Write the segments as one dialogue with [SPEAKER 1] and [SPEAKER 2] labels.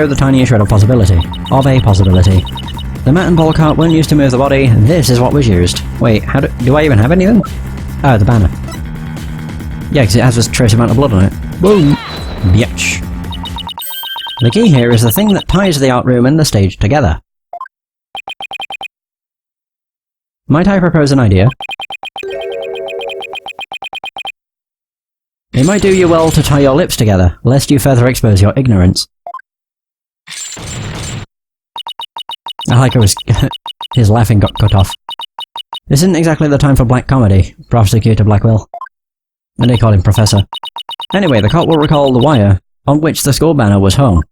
[SPEAKER 1] the tiniest shred of possibility. Of a possibility. The mat and ball cart weren't used to move the body, and this is what was used. Wait, how do I even have anything? Oh, the banner. Yeah, because it has a trace amount of blood on it. Boom! Bitch. The key here is the thing that ties the art room and the stage together. Might I propose an idea? It might do you well to tie your lips together, lest you further expose your ignorance. I like how his laughing got cut off. This isn't exactly the time for black comedy, Prosecutor Blackwell. And they call him Professor. Anyway, the cult will recall the wire on which the school banner was hung.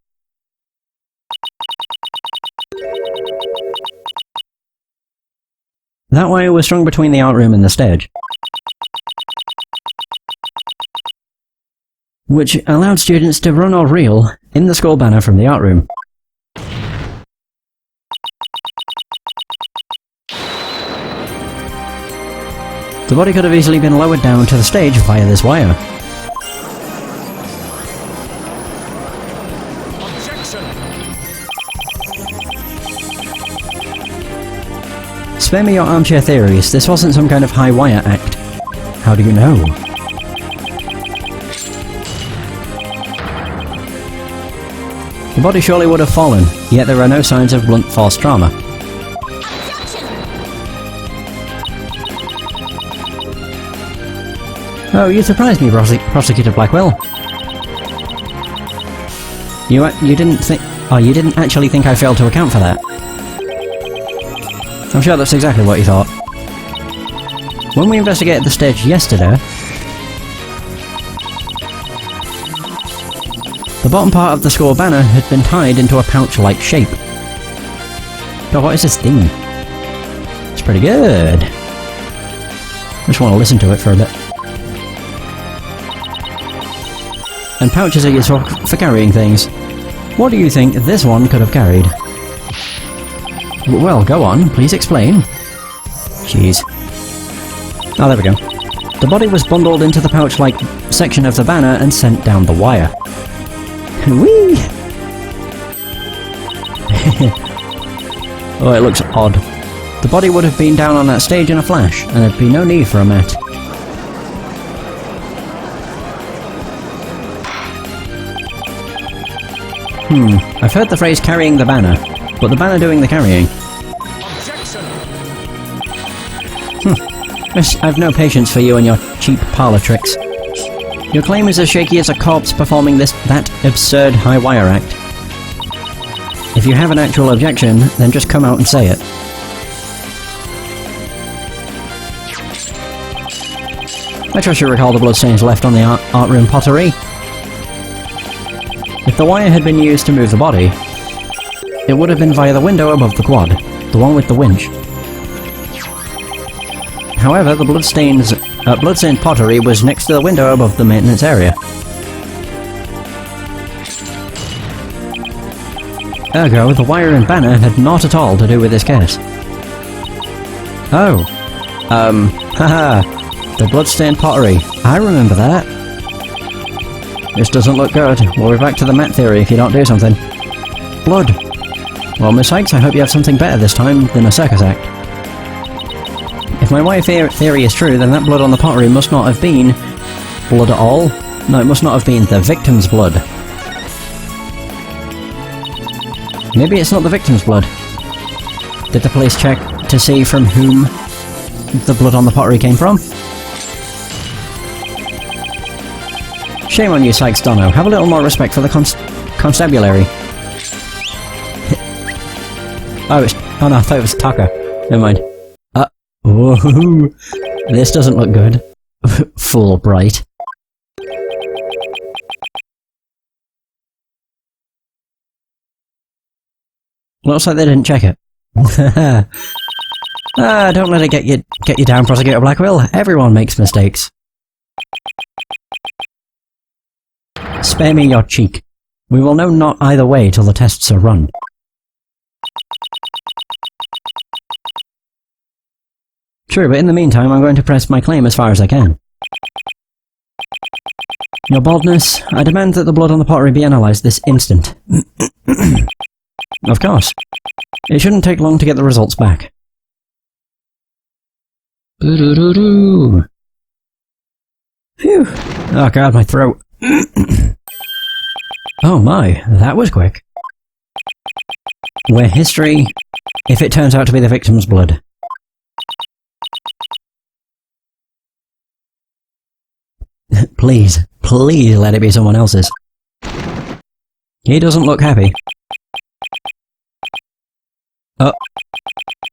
[SPEAKER 1] That wire was strung between the art room and the stage, which allowed students to run or reel in the school banner from the art room. The body could have easily been lowered down to the stage via this wire. Spare me your armchair theories, this wasn't some kind of high wire act. How do you know? The body surely would have fallen, yet there are no signs of blunt force trauma. Oh, you surprised me, Prosecutor Blackwell. You didn't think... Oh, you didn't actually think I failed to account for that? I'm sure that's exactly what you thought. When we investigated the stage yesterday, the bottom part of the school banner had been tied into a pouch-like shape. God, what is this thing? It's pretty good. I just want to listen to it for a bit. And pouches are used for carrying things. What do you think this one could have carried? Well, go on, please explain. Jeez. Oh, there we go. The body was bundled into the pouch-like section of the banner and sent down the wire. Whee! Oh, it looks odd. The body would have been down on that stage in a flash, and there'd be no need for a mat. I've heard the phrase carrying the banner, but the banner doing the carrying. I've no patience for you and your cheap parlour tricks. Your claim is as shaky as a corpse performing that absurd high wire act. If you have an actual objection, then just come out and say it. I trust you recall the bloodstains left on the art room pottery. If the wire had been used to move the body, it would have been via the window above the quad, the one with the winch. However, the bloodstained pottery was next to the window above the maintenance area. Ergo, the wire and banner had not at all to do with this case. Oh. Haha. The bloodstained pottery. I remember that. This doesn't look good. We'll be back to the mat theory if you don't do something. Blood. Well, Miss Cykes, I hope you have something better this time than a circus act. If my wire theory is true, then that blood on the pottery must not have been blood at all. No, it must not have been the victim's blood. Maybe it's not the victim's blood. Did the police check to see from whom the blood on the pottery came from? Shame on you, Sykes Dono. Have a little more respect for the constabulary. Oh no, I thought it was Tucker. Never mind. Whoa, this doesn't look good. Fulbright. Looks like they didn't check it. Don't let it get you down, Prosecutor Blackwell. Everyone makes mistakes. Spare me your cheek. We will know not either way till the tests are run. True, but in the meantime I'm going to press my claim as far as I can. Your baldness, I demand that the blood on the pottery be analysed this instant. Of course. It shouldn't take long to get the results back. Boo-doo-doo-doo. Phew. Oh god, my throat. Oh my, that was quick. We're history, if it turns out to be the victim's blood. Please, please let it be someone else's. He doesn't look happy. Oh.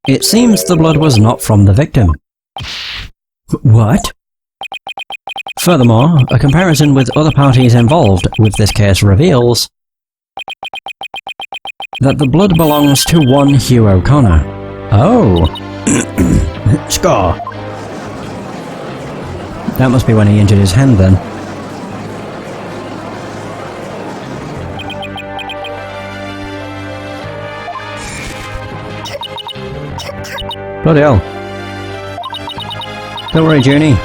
[SPEAKER 1] It seems the blood was not from the victim. What? Furthermore, a comparison with other parties involved with this case reveals that the blood belongs to one Hugh O'Connor. Oh. Score. That must be when he injured his hand then. Bloody hell. Don't worry, Junie.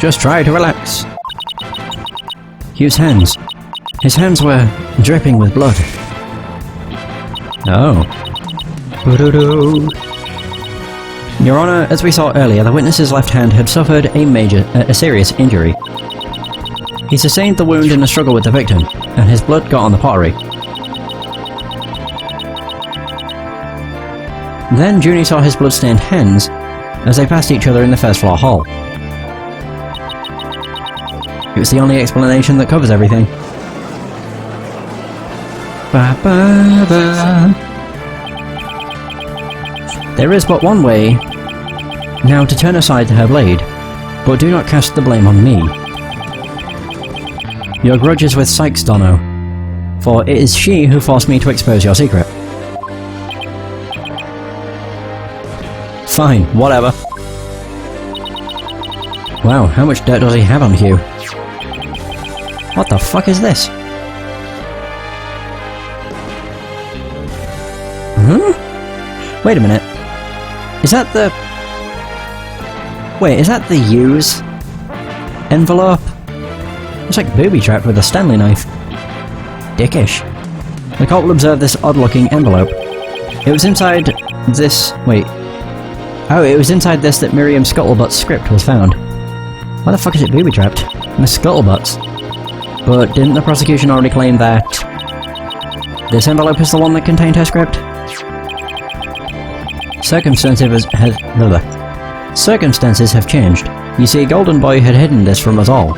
[SPEAKER 1] Just try to relax. Hugh's hands. His hands were dripping with blood. Oh. Your Honour, as we saw earlier, the witness's left hand had suffered a serious injury. He sustained the wound in a struggle with the victim, and his blood got on the pottery. Then Junie saw his blood-stained hands as they passed each other in the first floor hall. It was the only explanation that covers everything. Ba ba ba. There is but one way now to turn aside her blade, but do not cast the blame on me. Your grudge is with Cykes, Dono, for it is she who forced me to expose your secret. Fine, whatever. Wow, how much dirt does he have on Hugh? What the fuck is this? Wait a minute. Is that the... Wait, is that the use envelope? It's like booby-trapped with a Stanley knife. Dickish. The court will observe this odd-looking envelope. It was inside this... Wait. Oh, it was inside this that Miriam Scuttlebutt's script was found. Why the fuck is it booby-trapped? Miss Scuttlebutts. But didn't the prosecution already claim that this envelope is the one that contained her script? Circumstances have changed. You see, Golden Boy had hidden this from us all.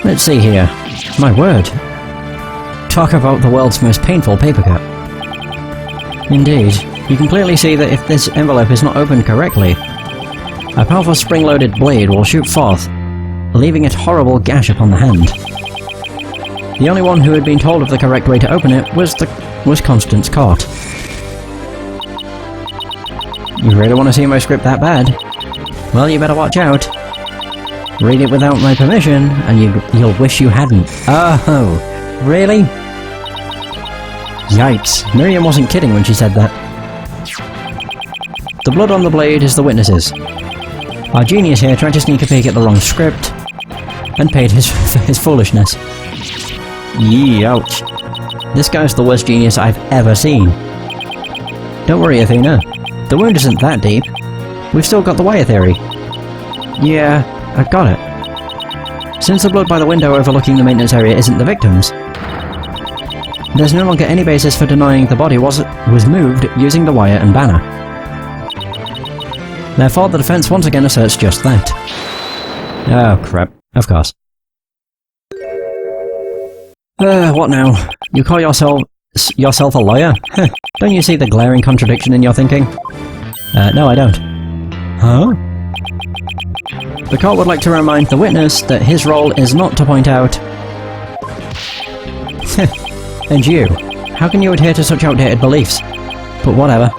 [SPEAKER 1] Let's see here. My word. Talk about the world's most painful paper cut. Indeed. You can clearly see that if this envelope is not opened correctly, a powerful spring-loaded blade will shoot forth, leaving a horrible gash upon the hand. The only one who had been told of the correct way to open it was Constance Court. You really want to see my script that bad? Well, you better watch out. Read it without my permission, and you'll wish you hadn't. Oh, really? Yikes, Miriam wasn't kidding when she said that. The blood on the blade is the witness's. Our genius here tried to sneak a peek at the wrong script, and paid for his foolishness. Yee, ouch. This guy's the worst genius I've ever seen. Don't worry, Athena. The wound isn't that deep. We've still got the wire theory. Yeah, I've got it. Since the blood by the window overlooking the maintenance area isn't the victim's, there's no longer any basis for denying the body was moved using the wire and banner. Therefore, the defense once again asserts just that. Oh, crap. Of course. What now? You call yourself a lawyer? Don't you see the glaring contradiction in your thinking? No, I don't. Huh? The court would like to remind the witness that his role is not to point out... And you? How can you adhere to such outdated beliefs? But whatever.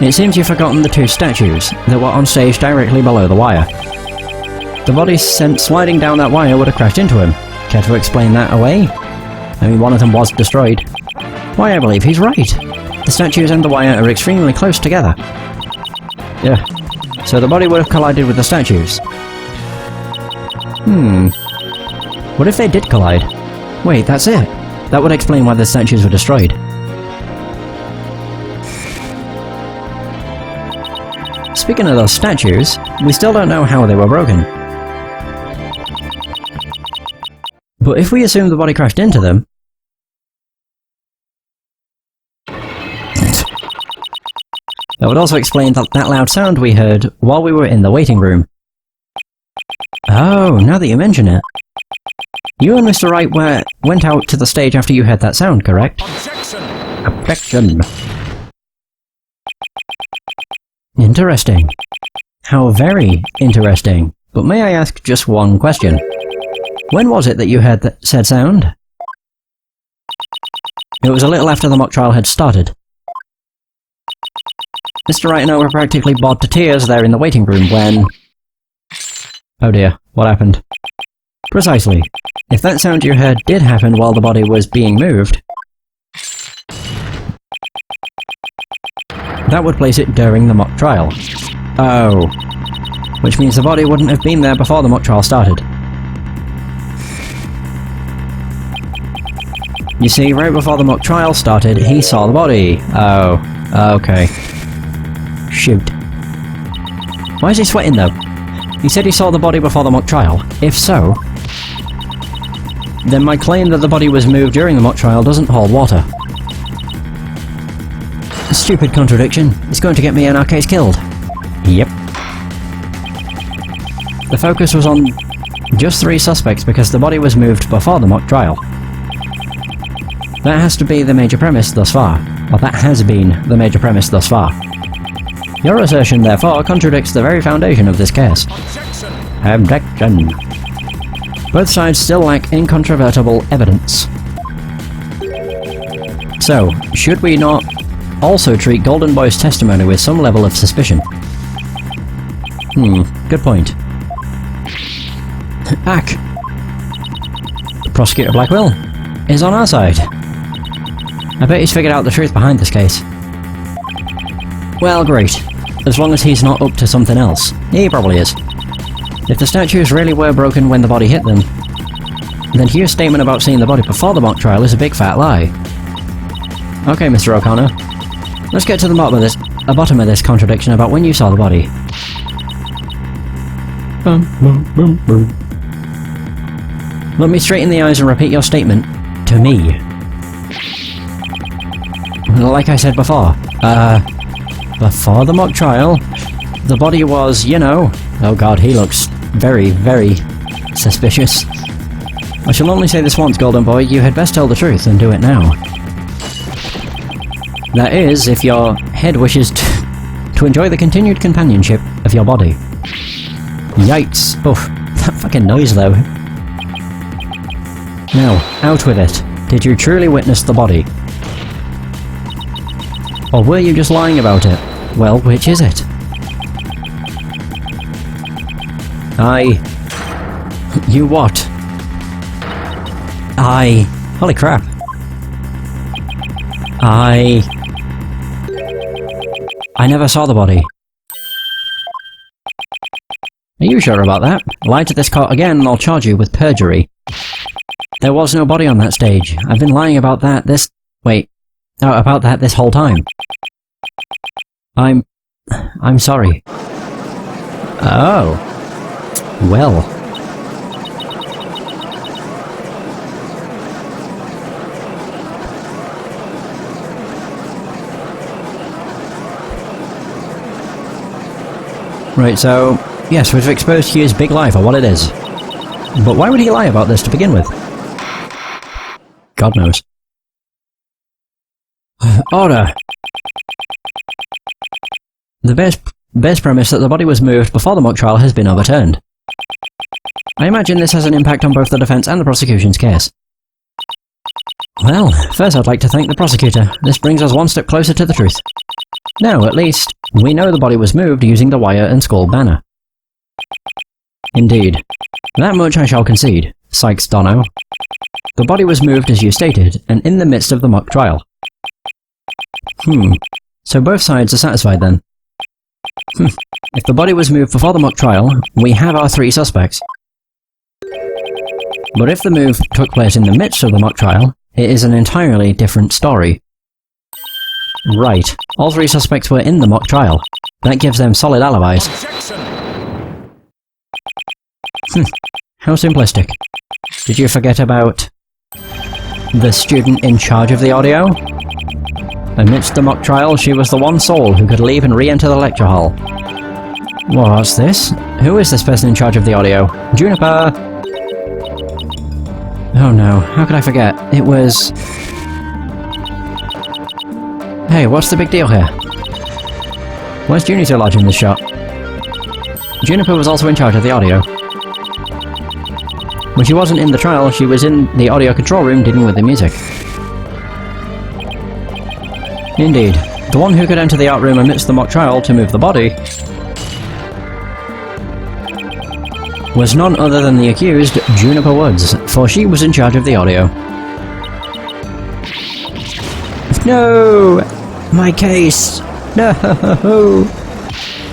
[SPEAKER 1] It seems you've forgotten the two statues that were on stage directly below the wire. The body sent sliding down that wire would have crashed into him. Care to explain that away? I mean, one of them was destroyed. Why, I believe he's right. The statues and the wire are extremely close together. Yeah. So the body would have collided with the statues. What if they did collide? Wait, that's it! That would explain why the statues were destroyed. Speaking of those statues, we still don't know how they were broken. But if we assume the body crashed into them... that would also explain that loud sound we heard while we were in the waiting room. Oh, now that you mention it. You and Mr. Wright went out to the stage after you heard that sound, correct?
[SPEAKER 2] Objection!
[SPEAKER 1] Objection! Interesting. How very interesting. But may I ask just one question? When was it that you heard that said sound? It was a little after the mock trial had started. Mr. Wright and I were practically bored to tears there in the waiting room when... Oh dear, what happened? Precisely. If that sound you heard did happen while the body was being moved, that would place it during the mock trial. Oh. Which means the body wouldn't have been there before the mock trial started. You see, right before the mock trial started, he saw the body. Oh. Okay. Shoot. Why is he sweating though? He said he saw the body before the mock trial. If so, then my claim that the body was moved during the mock trial doesn't hold water. Stupid contradiction. It's going to get me and our case killed. Yep. The focus was on just 3 suspects because the body was moved before the mock trial. That has to be the major premise thus far. Or that has been the major premise thus far. Your assertion, therefore, contradicts the very foundation of this case. Objection. Both sides still lack incontrovertible evidence. So, should we not also treat Golden Boy's testimony with some level of suspicion? Good point. Ack. Prosecutor Blackwell is on our side. I bet he's figured out the truth behind this case. Well, great. As long as he's not up to something else. He probably is. If the statues really were broken when the body hit them, then Hugh's statement about seeing the body before the mock trial is a big fat lie. Okay, Mr. O'Connor. Let's get to the bottom of this contradiction about when you saw the body. Look me straight in the eyes and repeat your statement. To me. Like I said before, before the mock trial, the body was, you know... Oh god, he looks very, very suspicious. I shall only say this once, Golden Boy, you had best tell the truth and do it now. That is, if your head wishes to enjoy the continued companionship of your body. Yikes. Oof, that fucking noise though. Now, out with it. Did you truly witness the body? Or were you just lying about it? Well, which is it? You what? Holy crap. I never saw the body. Are you sure about that? Lie to this court again and I'll charge you with perjury. There was no body on that stage. I've been lying about that this whole time. I'm sorry. Oh. Well. Right, so, yes, we've exposed Hugh's big lie for what it is. But why would he lie about this to begin with? God knows. Order! The base premise that the body was moved before the mock trial has been overturned. I imagine this has an impact on both the defense and the prosecution's case. Well, first I'd like to thank the prosecutor. This brings us one step closer to the truth. Now, at least, we know the body was moved using the wire and skull banner. Indeed. That much I shall concede, Cykes Dono. The body was moved as you stated, and in the midst of the mock trial. So both sides are satisfied then. If the body was moved before the mock trial, we have our 3 suspects. But if the move took place in the midst of the mock trial, it is an entirely different story. Right. All three suspects were in the mock trial. That gives them solid alibis. How simplistic. Did you forget about the student in charge of the audio? Amidst the mock trial, she was the one soul who could leave and re-enter the lecture hall. What's this? Who is this person in charge of the audio? Juniper! Oh no, how could I forget? It was... Hey, what's the big deal here? Why's Junie so large in this shot? Juniper was also in charge of the audio. When she wasn't in the trial, she was in the audio control room dealing with the music. Indeed. The one who could enter the art room amidst the mock trial to move the body was none other than the accused, Juniper Woods, for she was in charge of the audio. No! My case! No!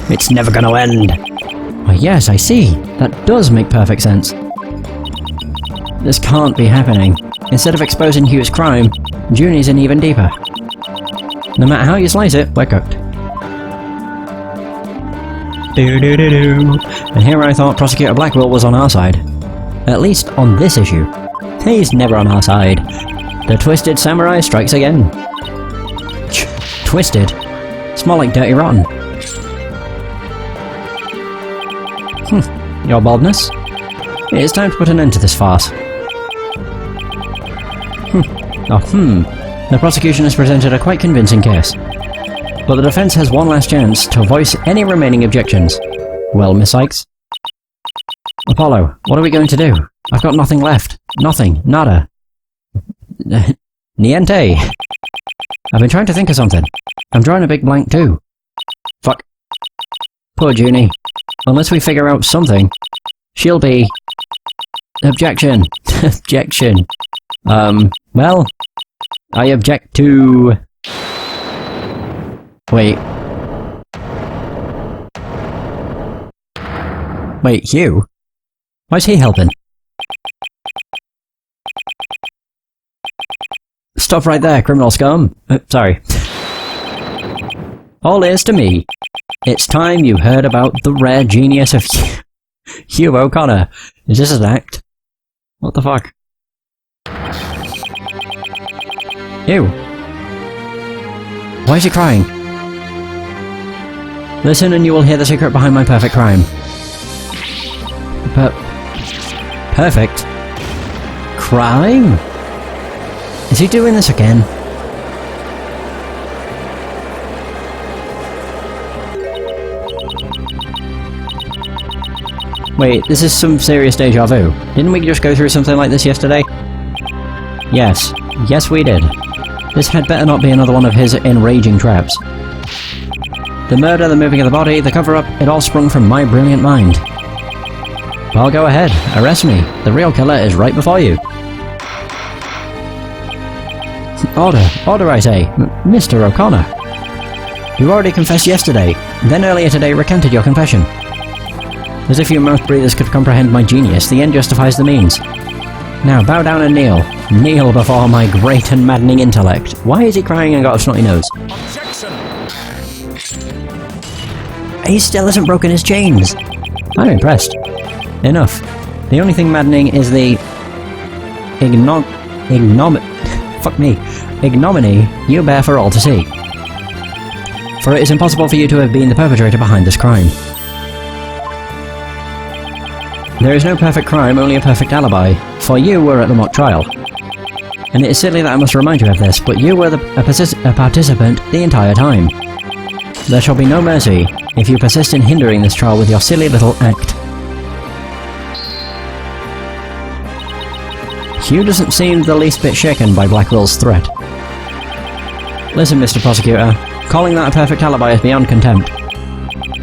[SPEAKER 1] It's never gonna end! Why, yes, I see. That does make perfect sense. This can't be happening. Instead of exposing Hugh's crime, Junie's in even deeper. No matter how you slice it, we're cooked. Do-do-do-do. And here I thought Prosecutor Blackwell was on our side. At least on this issue. He's never on our side. The Twisted Samurai strikes again. Twisted? It's more like Dirty Rotten. Your baldness? It is time to put an end to this farce. The prosecution has presented a quite convincing case. But the defense has one last chance to voice any remaining objections. Well, Miss Cykes? Apollo, what are we going to do? I've got nothing left. Nothing. Nada. Niente. I've been trying to think of something. I'm drawing a big blank too. Fuck. Poor Junie. Unless we figure out something, she'll be... Objection. Objection. Well... I object to... Wait. Wait, Hugh? Why's he helping? Stop right there, criminal scum. Sorry. All ears to me. It's time you heard about the rare genius of Hugh O'Connor. Is this an act? What the fuck? Hugh. Why is he crying? Listen and you will hear the secret behind my perfect crime. Perfect? Crime? Is he doing this again? Wait, this is some serious deja vu. Didn't we just go through something like this yesterday? Yes. Yes, we did. This had better not be another one of his enraging traps. The murder, the moving of the body, the cover-up, it all sprung from my brilliant mind. Well, go ahead. Arrest me. The real killer is right before you. Order. Order, I say. Mr. O'Connor. You already confessed yesterday, then earlier today recanted your confession. As if you mouth breathers could comprehend my genius, the end justifies the means. Now bow down and kneel. Kneel before my great and maddening intellect. Why is he crying and got a snotty nose?
[SPEAKER 2] Objection!
[SPEAKER 1] He still hasn't broken his chains. I'm impressed. Enough. The only thing maddening is the... ignominy you bear for all to see. For it is impossible for you to have been the perpetrator behind this crime. There is no perfect crime, only a perfect alibi, for you were at the mock trial. And it is silly that I must remind you of this, but you were a participant the entire time. There shall be no mercy if you persist in hindering this trial with your silly little act. Hugh doesn't seem the least bit shaken by Blackwell's threat. Listen, Mr. Prosecutor, calling that a perfect alibi is beyond contempt.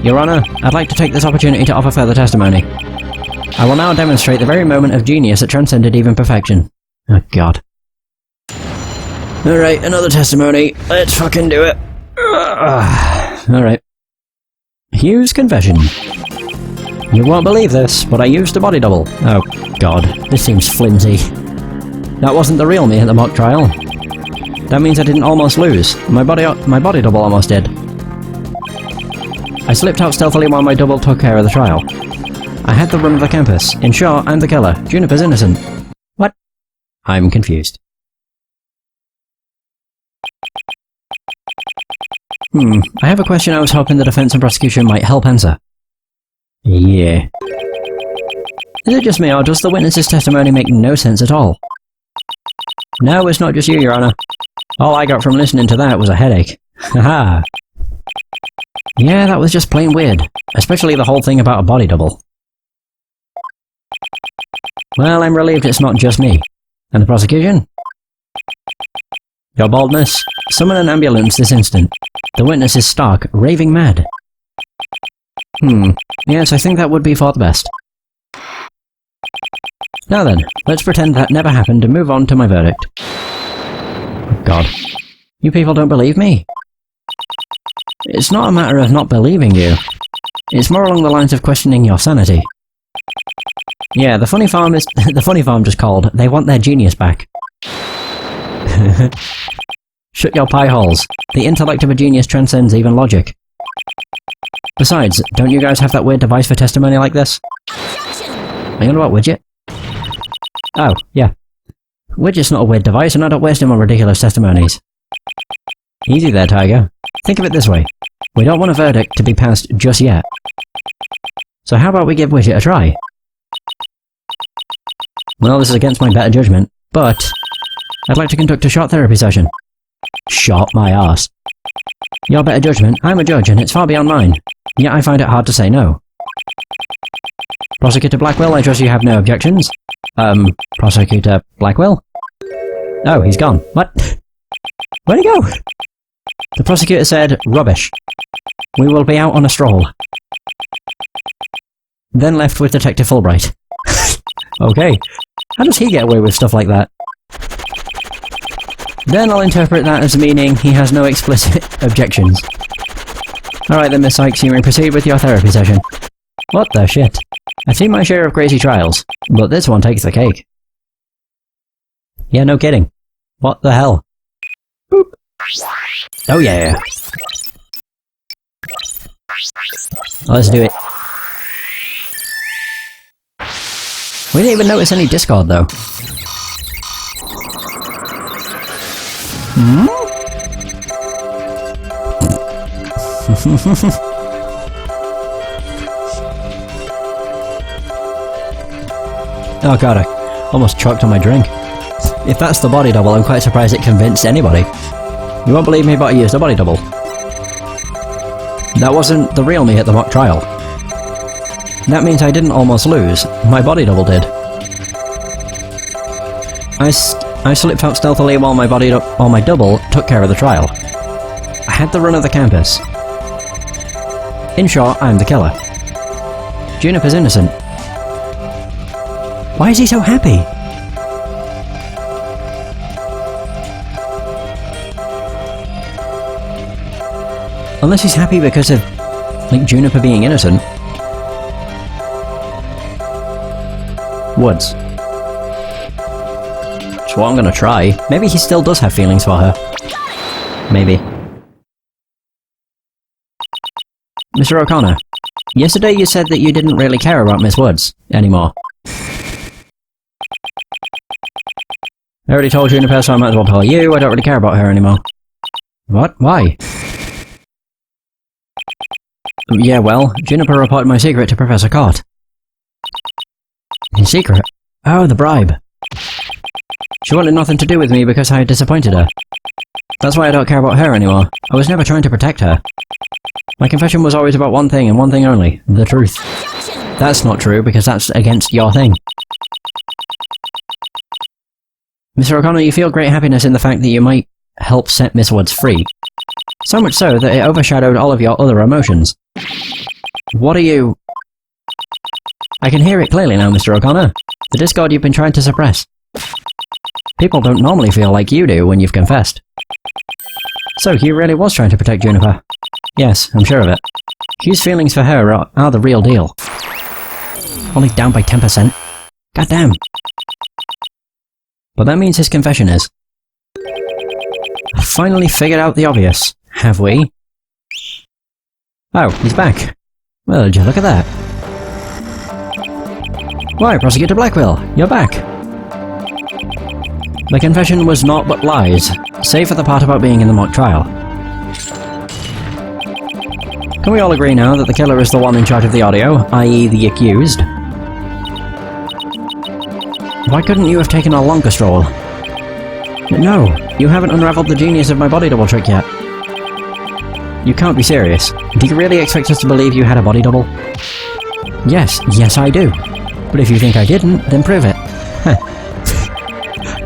[SPEAKER 1] Your Honour, I'd like to take this opportunity to offer further testimony. I will now demonstrate the very moment of genius that transcended even perfection. Oh god. Alright, another testimony. Let's fucking do it. Alright. Hugh's confession. You won't believe this, but I used a body double. Oh god, this seems flimsy. That wasn't the real me at the mock trial. That means I didn't almost lose. My body double almost did. I slipped out stealthily while my double took care of the trial. I had the run of the campus. In short, I'm the killer. Juniper's innocent. What? I'm confused. I have a question I was hoping the defense and prosecution might help answer. Yeah. Is it just me, or does the witness's testimony make no sense at all? No, it's not just you, Your Honor. All I got from listening to that was a headache. Haha. Yeah, that was just plain weird. Especially the whole thing about a body double. Well, I'm relieved it's not just me. And the prosecution? Your boldness. Summon an ambulance this instant. The witness is stark, raving mad. Yes, I think that would be for the best. Now then, let's pretend that never happened and move on to my verdict. Oh god. You people don't believe me? It's not a matter of not believing you. It's more along the lines of questioning your sanity. Yeah, the funny farm just called. They want their genius back. Shut your pie holes. The intellect of a genius transcends even logic. Besides, don't you guys have that weird device for testimony like this? Hang on, what widget? Oh, yeah. Widget's not a weird device, and I don't waste him on ridiculous testimonies. Easy there, Tiger. Think of it this way. We don't want a verdict to be passed just yet. So how about we give Widget a try? Well, this is against my better judgment, but I'd like to conduct a short therapy session. Short my arse. Your better judgment, I'm a judge and it's far beyond mine. Yet I find it hard to say no. Prosecutor Blackwell, I trust you have no objections. Prosecutor Blackwell? Oh, he's gone. What? Where'd he go? The prosecutor said, rubbish. We will be out on a stroll. Then left with Detective Fulbright. Okay. How does he get away with stuff like that? Then I'll interpret that as meaning he has no explicit objections. Alright then, Miss Cykes, you may proceed with your therapy session. What the shit? I've seen my share of crazy trials, but this one takes the cake. Yeah, no kidding. What the hell? Boop. Oh yeah. Let's do it. We didn't even notice any Discord though. Oh god, I almost choked on my drink. If that's the body double, I'm quite surprised it convinced anybody. You won't believe me, but I used a body double. That wasn't the real me at the mock trial. That means I didn't almost lose. My body double did. I slipped out stealthily while my double took care of the trial. I had the run of the campus. In short, I'm the killer. Juniper's innocent. Why is he so happy? Unless he's happy because of, like, Juniper being innocent. Woods. That's what I'm gonna try. Maybe he still does have feelings for her. Maybe. Mr. O'Connor, yesterday you said that you didn't really care about Miss Woods anymore. I already told Juniper, so I might as well tell you I don't really care about her anymore. What? Why? Yeah, well, Juniper reported my secret to Professor Cort. His secret? Oh, the bribe. She wanted nothing to do with me because I had disappointed her. That's why I don't care about her anymore. I was never trying to protect her. My confession was always about one thing and one thing only, the truth. That's not true, because that's against your thing. Mr. O'Connor, you feel great happiness in the fact that you might help set Miss Woods free. So much so that it overshadowed all of your other emotions. What are you... I can hear it clearly now, Mr. O'Connor. The discord you've been trying to suppress. People don't normally feel like you do when you've confessed. So Hugh really was trying to protect Juniper. Yes, I'm sure of it. Hugh's feelings for her are the real deal. Only down by 10%. Goddamn. But that means his confession is. Finally figured out the obvious, have we? Oh, he's back. Well, did you look at that? Why, Prosecutor Blackwell, you're back. The confession was naught but lies, save for the part about being in the mock trial. Can we all agree now that the killer is the one in charge of the audio, i.e. the accused? Why couldn't you have taken a longer stroll? No, you haven't unraveled the genius of my body double trick yet. You can't be serious. Do you really expect us to believe you had a body double? Yes, I do. But if you think I didn't, then prove it.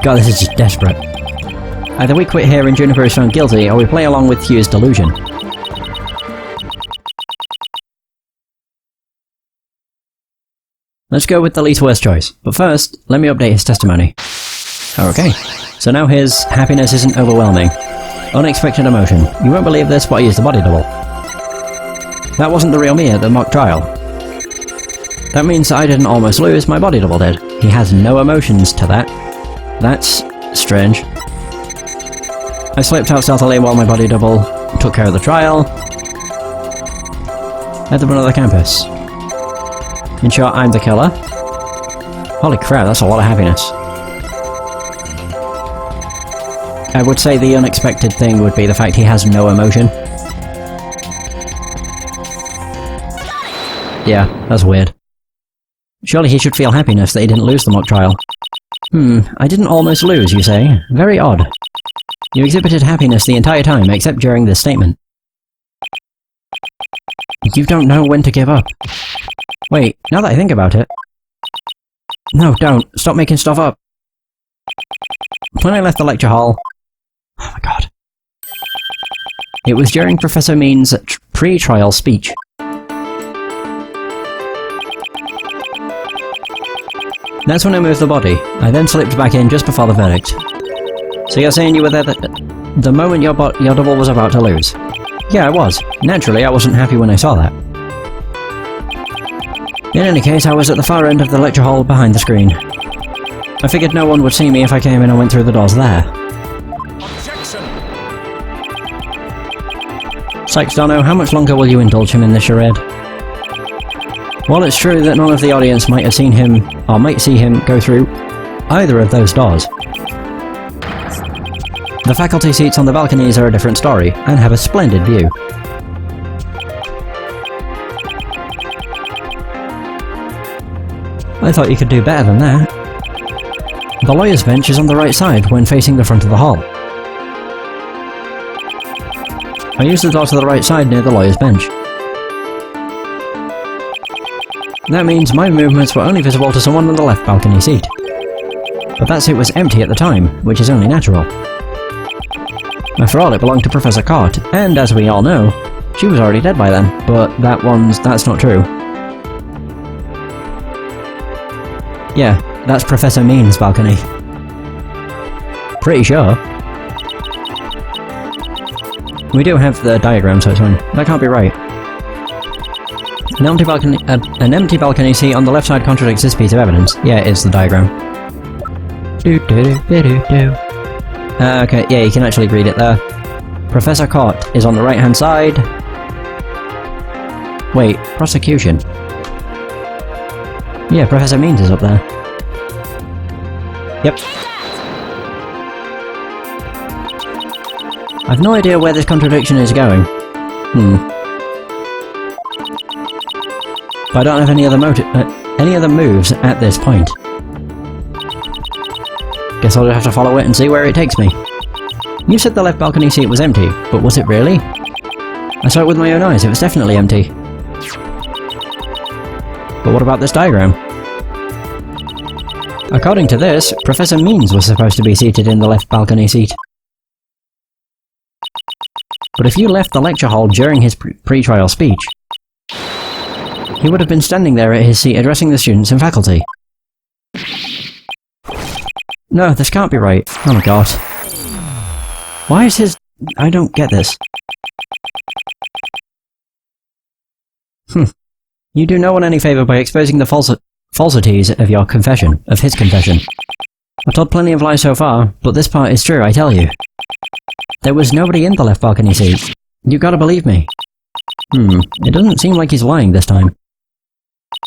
[SPEAKER 1] God, this is just desperate. Either we quit here and Juniper is found guilty, or we play along with Hugh's delusion. Let's go with the least worst choice, but first, let me update his testimony. Okay, so now his happiness isn't overwhelming. Unexpected emotion. You won't believe this, but I used a body double. That wasn't the real me at the mock trial. That means I didn't almost lose, my body double did. He has no emotions to that. That's strange. I slipped out stealthily while my body double took care of the trial. At the front of the campus. In short, I'm the killer. Holy crap, that's a lot of happiness. I would say the unexpected thing would be the fact he has no emotion. Yeah, that's weird. Surely he should feel happiness that he didn't lose the mock trial. I didn't almost lose, you say? Very odd. You exhibited happiness the entire time, except during this statement. You don't know when to give up. Wait, now that I think about it... No, don't. Stop making stuff up. When I left the lecture hall... Oh my god. It was during Professor Mean's pre-trial speech. That's when I moved the body. I then slipped back in just before the verdict. So you're saying you were there the moment your double was about to lose? Yeah, I was. Naturally, I wasn't happy when I saw that. In any case, I was at the far end of the lecture hall behind the screen. I figured no one would see me if I came in and went through the doors there. Objection! Sykes, Dono, how much longer will you indulge him in this charade? While it's true that none of the audience might have seen him, or might see him, go through either of those doors, the faculty seats on the balconies are a different story, and have a splendid view. I thought you could do better than that. The lawyer's bench is on the right side when facing the front of the hall. I used the door to the right side near the lawyer's bench. That means my movements were only visible to someone on the left balcony seat. But that seat was empty at the time, which is only natural. After all, it belonged to Professor Cort, and as we all know, she was already dead by then, but that's not true. Yeah, that's Professor Mean's balcony. Pretty sure. We do have the diagram, so it's fine. That can't be right. An empty balcony seat on the left side contradicts this piece of evidence. Yeah, it is the diagram. Okay, yeah, you can actually read it there. Professor Cort is on the right-hand side. Wait, prosecution. Yeah, Professor Means is up there. Yep. I've no idea where this contradiction is going. But I don't have any other moves at this point. Guess I'll just have to follow it and see where it takes me. You said the left balcony seat was empty, but was it really? I saw it with my own eyes, it was definitely empty. But what about this diagram? According to this, Professor Means was supposed to be seated in the left balcony seat. But if you left the lecture hall during his pre-trial speech, he would have been standing there at his seat addressing the students and faculty. No, this can't be right. Oh my god. Why is his... I don't get this. You do no one any favour by exposing the falsities of your confession, of his confession. I've told plenty of lies so far, but this part is true, I tell you. There was nobody in the left balcony seat. You gotta believe me. It doesn't seem like he's lying this time.